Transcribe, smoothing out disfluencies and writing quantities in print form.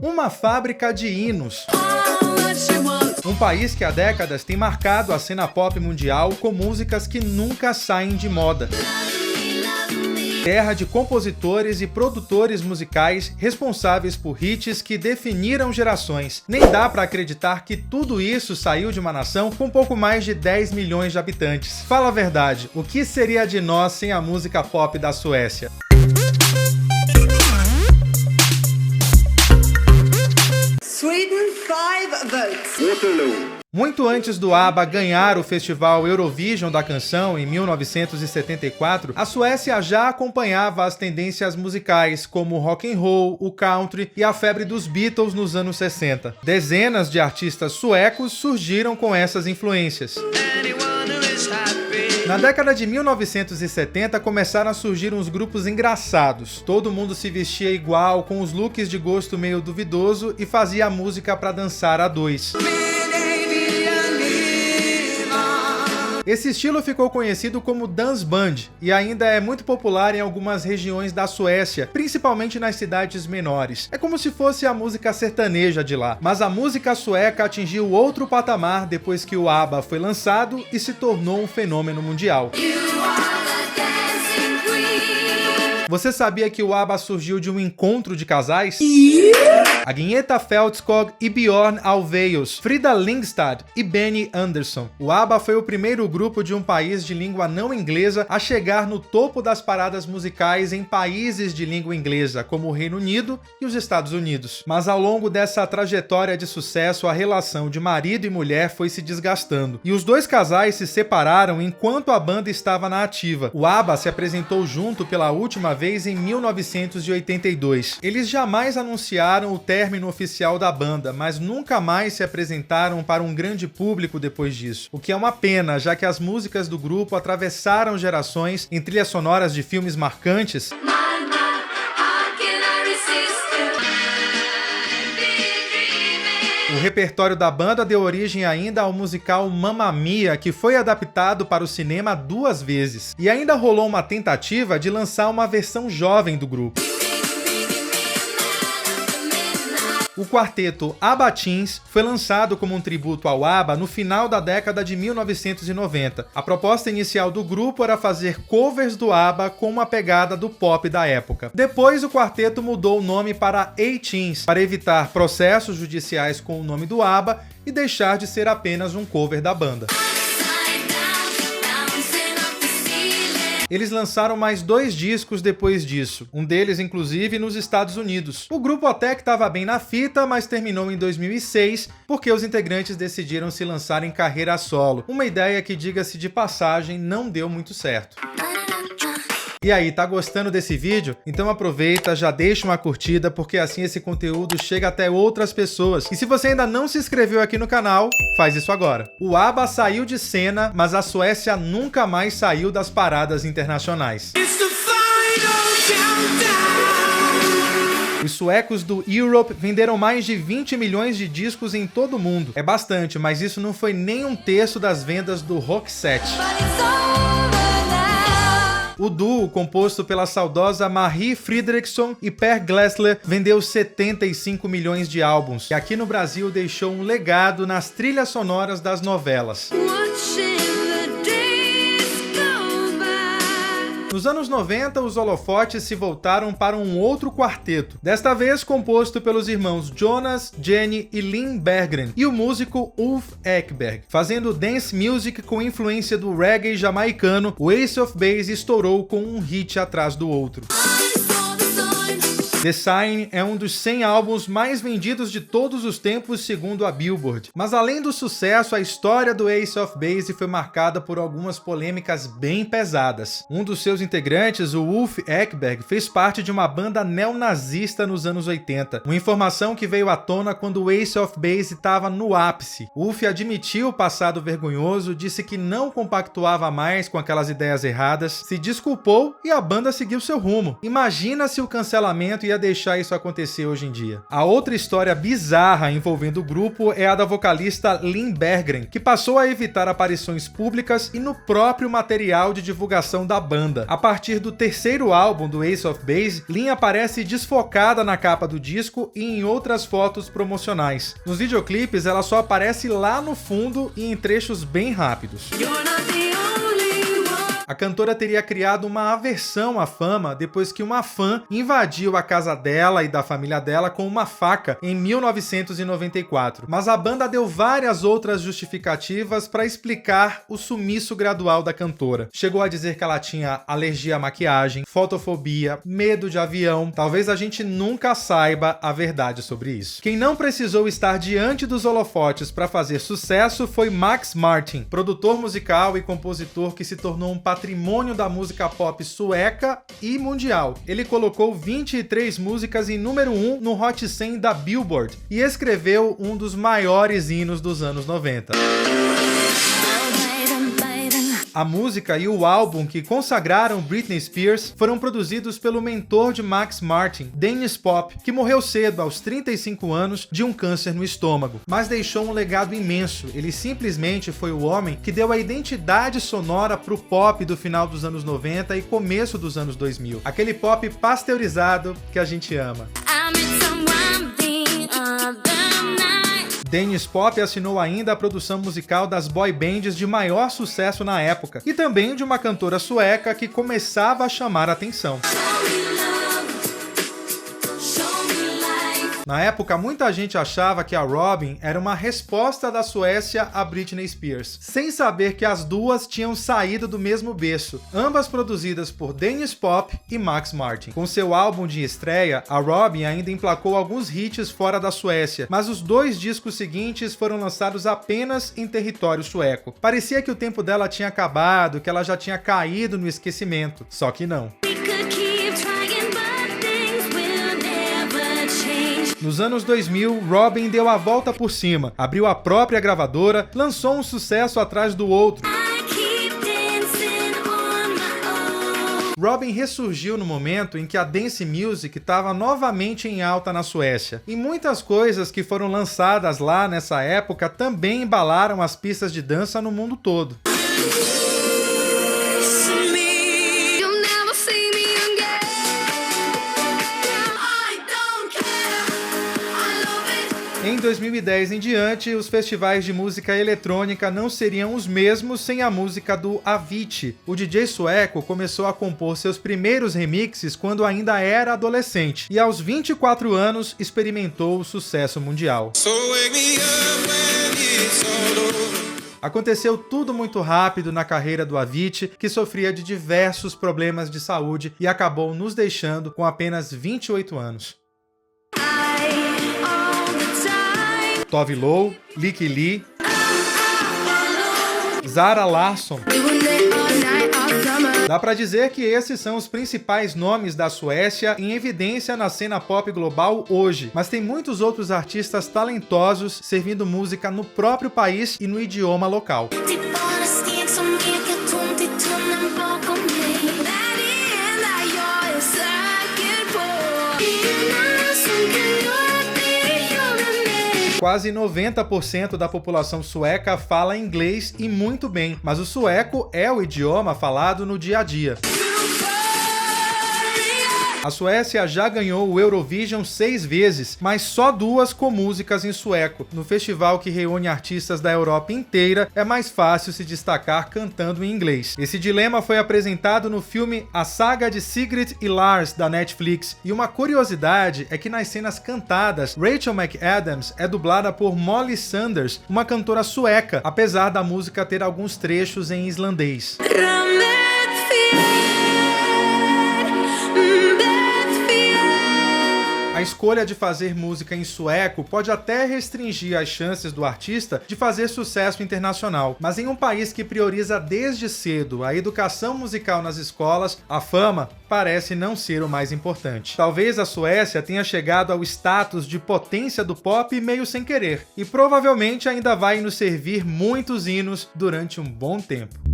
Uma fábrica de hinos. Um país que há décadas tem marcado a cena pop mundial com músicas que nunca saem de moda. Terra de compositores e produtores musicais responsáveis por hits que definiram gerações. Nem dá pra acreditar que tudo isso saiu de uma nação com pouco mais de 10 milhões de habitantes. Fala a verdade, o que seria de nós sem a música pop da Suécia? Sweden 5 votes. Waterloo. Muito antes do ABBA ganhar o festival Eurovision da canção em 1974, a Suécia já acompanhava as tendências musicais como o rock and roll, o country e a febre dos Beatles nos anos 60. Dezenas de artistas suecos surgiram com essas influências. Na década de 1970 começaram a surgir uns grupos engraçados. Todo mundo se vestia igual, com os looks de gosto meio duvidoso e fazia música para dançar a dois. Esse estilo ficou conhecido como dance band e ainda é muito popular em algumas regiões da Suécia, principalmente nas cidades menores. É como se fosse a música sertaneja de lá, mas a música sueca atingiu outro patamar depois que o ABBA foi lançado e se tornou um fenômeno mundial. Você sabia que o ABBA surgiu de um encontro de casais? Agnetha Fältskog e Björn Ulvaeus, Frida Lindstad e Benny Andersson. O ABBA foi o primeiro grupo de um país de língua não inglesa a chegar no topo das paradas musicais em países de língua inglesa, como o Reino Unido e os Estados Unidos. Mas ao longo dessa trajetória de sucesso, a relação de marido e mulher foi se desgastando. E os dois casais se separaram enquanto a banda estava na ativa. O ABBA se apresentou junto pela última vez em 1982. Eles jamais anunciaram o término oficial da banda, mas nunca mais se apresentaram para um grande público depois disso. O que é uma pena, já que as músicas do grupo atravessaram gerações em trilhas sonoras de filmes marcantes. O repertório da banda deu origem ainda ao musical Mamma Mia, que foi adaptado para o cinema 2 vezes. E ainda rolou uma tentativa de lançar uma versão jovem do grupo. O quarteto ABBA Teens foi lançado como um tributo ao ABBA no final da década de 1990. A proposta inicial do grupo era fazer covers do ABBA com uma pegada do pop da época. Depois, o quarteto mudou o nome para A-Teens, para evitar processos judiciais com o nome do ABBA e deixar de ser apenas um cover da banda. Eles lançaram mais 2 discos depois disso, um deles inclusive nos Estados Unidos. O grupo até que estava bem na fita, mas terminou em 2006 porque os integrantes decidiram se lançar em carreira solo, uma ideia que, diga-se de passagem, não deu muito certo. E aí, tá gostando desse vídeo? Então aproveita, já deixa uma curtida, porque assim esse conteúdo chega até outras pessoas. E se você ainda não se inscreveu aqui no canal, faz isso agora. O ABBA saiu de cena, mas a Suécia nunca mais saiu das paradas internacionais. Os suecos do Europe venderam mais de 20 milhões de discos em todo o mundo. É bastante, mas isso não foi nem 1/3 das vendas do Roxette. O duo, composto pela saudosa Marie Fredriksson e Per Gessle, vendeu 75 milhões de álbuns, e aqui no Brasil deixou um legado nas trilhas sonoras das novelas. Nos anos 90, os holofotes se voltaram para um outro quarteto, desta vez composto pelos irmãos Jonas, Jenny e Linn Berggren, e o músico Ulf Ekberg. Fazendo dance music com influência do reggae jamaicano, o Ace of Base estourou com um hit atrás do outro. The Sign é um dos 100 álbuns mais vendidos de todos os tempos, segundo a Billboard. Mas além do sucesso, a história do Ace of Base foi marcada por algumas polêmicas bem pesadas. Um dos seus integrantes, o Ulf Ekberg, fez parte de uma banda neonazista nos anos 80. Uma informação que veio à tona quando o Ace of Base estava no ápice. Ulf admitiu o passado vergonhoso, disse que não compactuava mais com aquelas ideias erradas, se desculpou e a banda seguiu seu rumo. Imagina se o cancelamento ia deixar isso acontecer hoje em dia. A outra história bizarra envolvendo o grupo é a da vocalista Lynn Berggren, que passou a evitar aparições públicas e no próprio material de divulgação da banda. A partir do terceiro álbum do Ace of Base, Lynn aparece desfocada na capa do disco e em outras fotos promocionais. Nos videoclipes, ela só aparece lá no fundo e em trechos bem rápidos. A cantora teria criado uma aversão à fama depois que uma fã invadiu a casa dela e da família dela com uma faca em 1994. Mas a banda deu várias outras justificativas para explicar o sumiço gradual da cantora. Chegou a dizer que ela tinha alergia à maquiagem, fotofobia, medo de avião. Talvez a gente nunca saiba a verdade sobre isso. Quem não precisou estar diante dos holofotes para fazer sucesso foi Max Martin, produtor musical e compositor que se tornou um patrimônio da música pop sueca e mundial. Ele colocou 23 músicas em número 1 no Hot 100 da Billboard e escreveu um dos maiores hinos dos anos 90. A música e o álbum que consagraram Britney Spears foram produzidos pelo mentor de Max Martin, Dennis Pop, que morreu cedo, aos 35 anos, de um câncer no estômago, mas deixou um legado imenso. Ele simplesmente foi o homem que deu a identidade sonora pro pop do final dos anos 90 e começo dos anos 2000. Aquele pop pasteurizado que a gente ama. Dennis Pop assinou ainda a produção musical das boy bands de maior sucesso na época e também de uma cantora sueca que começava a chamar a atenção. Na época, muita gente achava que a Robyn era uma resposta da Suécia a Britney Spears, sem saber que as duas tinham saído do mesmo berço, ambas produzidas por Dennis Pop e Max Martin. Com seu álbum de estreia, a Robyn ainda emplacou alguns hits fora da Suécia, mas os 2 discos seguintes foram lançados apenas em território sueco. Parecia que o tempo dela tinha acabado, que ela já tinha caído no esquecimento, só que não. Nos anos 2000, Robyn deu a volta por cima, abriu a própria gravadora, lançou um sucesso atrás do outro. Robyn ressurgiu no momento em que a dance music estava novamente em alta na Suécia. E muitas coisas que foram lançadas lá nessa época também embalaram as pistas de dança no mundo todo. Em 2010 em diante, os festivais de música eletrônica não seriam os mesmos sem a música do Avicii. O DJ sueco começou a compor seus primeiros remixes quando ainda era adolescente e aos 24 anos experimentou o sucesso mundial. Aconteceu tudo muito rápido na carreira do Avicii, que sofria de diversos problemas de saúde e acabou nos deixando com apenas 28 anos. Tove Lo, Lykke Li, Zara Larsson. Dá pra dizer que esses são os principais nomes da Suécia em evidência na cena pop global hoje, mas tem muitos outros artistas talentosos servindo música no próprio país e no idioma local. Quase 90% da população sueca fala inglês e muito bem, mas o sueco é o idioma falado no dia a dia. A Suécia já ganhou o Eurovision 6 vezes, mas só 2 com músicas em sueco. No festival que reúne artistas da Europa inteira, é mais fácil se destacar cantando em inglês. Esse dilema foi apresentado no filme A Saga de Sigrid e Lars, da Netflix. E uma curiosidade é que nas cenas cantadas, Rachel McAdams é dublada por Molly Sanders, uma cantora sueca, apesar da música ter alguns trechos em islandês. A escolha de fazer música em sueco pode até restringir as chances do artista de fazer sucesso internacional, mas em um país que prioriza desde cedo a educação musical nas escolas, a fama parece não ser o mais importante. Talvez a Suécia tenha chegado ao status de potência do pop meio sem querer, e provavelmente ainda vai nos servir muitos hinos durante um bom tempo.